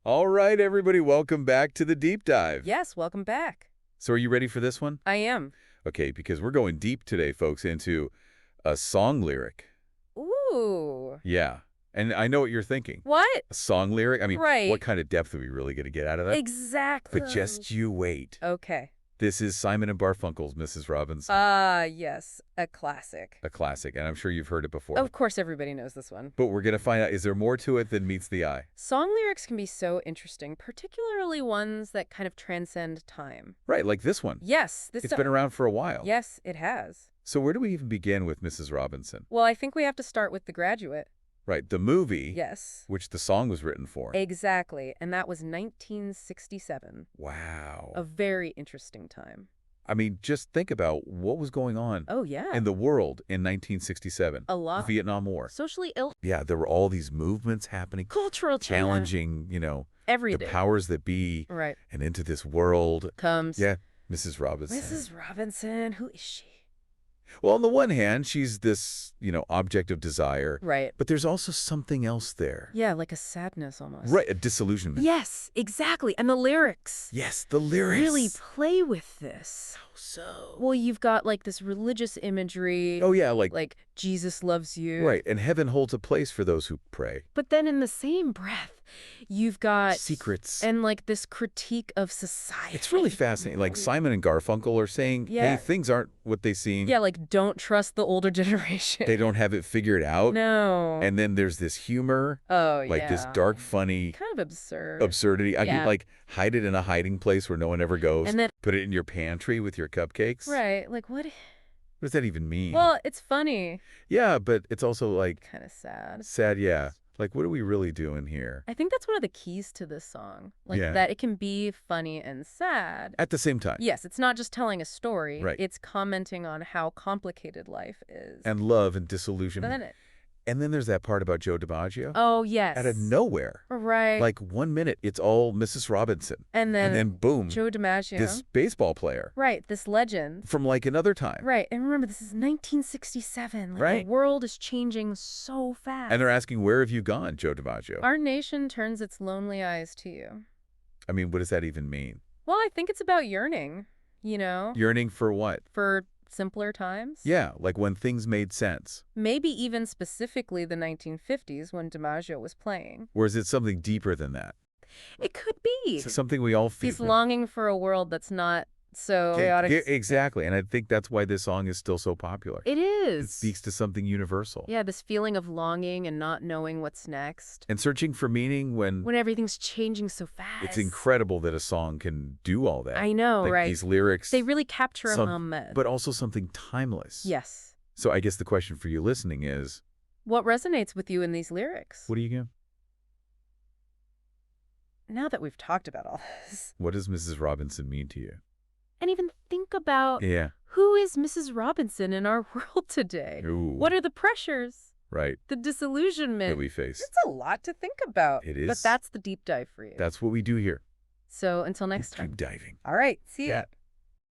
All right, everybody, welcome back to the deep dive. Yes, welcome back. So are you ready for this one? I am. Okay, because we're going deep today, folks, into a song lyric. Ooh. Yeah. And I know what you're thinking. What? A song lyric? I mean, Right. what kind of depth are we really going to get out of that? Exactly. But just you wait. Okay. This is Simon and Garfunkel's Mrs. Robinson. Yes. A classic. A classic, and I'm sure you've heard it before. Of course everybody knows this one. But we're going to find out, is there more to it than meets the eye? Song lyrics can be so interesting, particularly ones that kind of transcend time. Right, like this one. Yes. It's been around for a while. Yes, it has. So where do we even begin with Mrs. Robinson? Well, I think we have to start with The Graduate. Right, the movie, Yes. which the song was written for. Exactly. And that was 1967. Wow. A very interesting time. I mean, just think about what was going on Oh, yeah. in the world in 1967. A lot. Vietnam War. Socially ill. Yeah, there were all these movements happening, Cultural challenging, Every the day. powers that be, Right. and into this world. Comes. Yeah, Mrs. Robinson. Mrs. Robinson, who is she? Well, on the one hand, she's this, object of desire. Right. But there's also something else there. Yeah, like a sadness almost. Right, a disillusionment. Yes, exactly. And the lyrics Yes, the lyrics. really play with this. How so? Well, you've got like this religious imagery. Oh, yeah, like Jesus loves you. right, and heaven holds a place for those who pray. But then in the same breath, you've got Secrets. and like this critique of society. It's really fascinating. Like Simon and Garfunkel are saying, Yeah. hey, things aren't what they seem. Yeah, like don't trust the older generation. They don't have it figured out. No. And then there's this humor, oh, like yeah. this dark, funny Kind of absurd. absurdity. I Yeah. mean, like hide it in a hiding place where no one ever goes. And then, Put it in your pantry with your cupcakes. right, like what? What does that even mean? Well, it's funny. yeah, but it's also like Kind of sad. sad. Yeah. Like, what are we really doing here? I think that's one of the keys to this song. Like Yeah. that it can be funny and sad. At the same time. Yes, it's not just telling a story. Right. It's commenting on how complicated life is. And love and disillusionment. then it. And then there's that part about Joe DiMaggio. Oh, yes. Out of nowhere. Right. Like 1 minute, it's all Mrs. Robinson. and then boom, Joe DiMaggio. this baseball player Right, this legend. from like another time. Right, and remember, this is 1967. Like, Right. The world is changing so fast. And they're asking, where have you gone, Joe DiMaggio? Our nation turns its lonely eyes to you. I mean, what does that even mean? Well, I think it's about yearning, Yearning for what? for simpler times. Yeah, like when things made sense. Maybe even specifically the 1950s when DiMaggio was playing. Or is it something deeper than that? It could be. It's something we all feel. He's longing for a world that's not so chaotic. Exactly. And I think that's why this song is still so popular. It is. It speaks to something universal. Yeah, this feeling of longing and not knowing what's next. And searching for meaning when Everything's changing so fast. it's incredible that a song can do all that. I know, Like right? These lyrics. They really capture a moment. But also something timeless. Yes. So I guess the question for you listening is, What resonates with you in these lyrics? what do you get? Now that we've talked about all this, What does Mrs. Robinson mean to you? and even think about Yeah. who is Mrs. Robinson in our world today? Ooh. What are the pressures? Right. The disillusionment? That we face. It's a lot to think about. It is. But that's the deep dive for you. That's what we do here. So until next time. Deep diving. All right. See ya. Yeah.